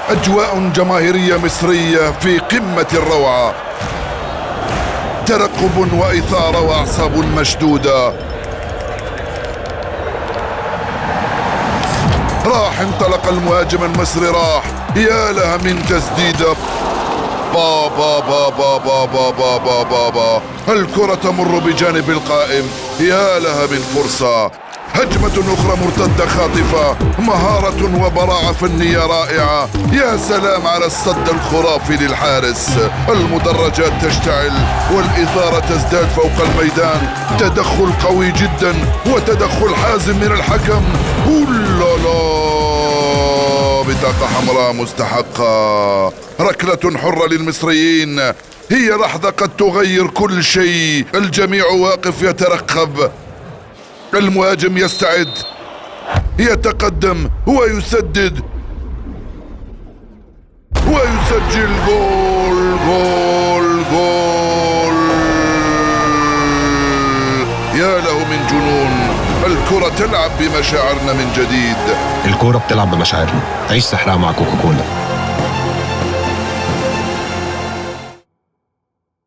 أجواء جماهيرية مصرية في قمة الروعة، ترقب وإثارة وأعصاب مشدودة. راح انطلق المهاجم المصري، راح، يا لها من تسديدة. بابا بابا بابا بابا بابا، الكرة تمر بجانب القائم، يا لها من فرصة. هجمة أخرى مرتدة خاطفة، مهارة وبراعة فنية رائعة. يا سلام على الصد الخرافي للحارس. المدرجات تشتعل والإثارة تزداد فوق الميدان. تدخل قوي جدا وتدخل حازم من الحكم. أولالا، بطاقة حمراء مستحقة. ركلة حرة للمصريين، هي لحظة قد تغير كل شيء. الجميع واقف يترقب. المهاجم يستعد، يتقدم ويسدد ويسجل. جول جول جول، يا له من جنون. الكرة تلعب بمشاعرنا من جديد. الكرة بتلعب بمشاعرنا. عيش سحرها مع كوكاكولا.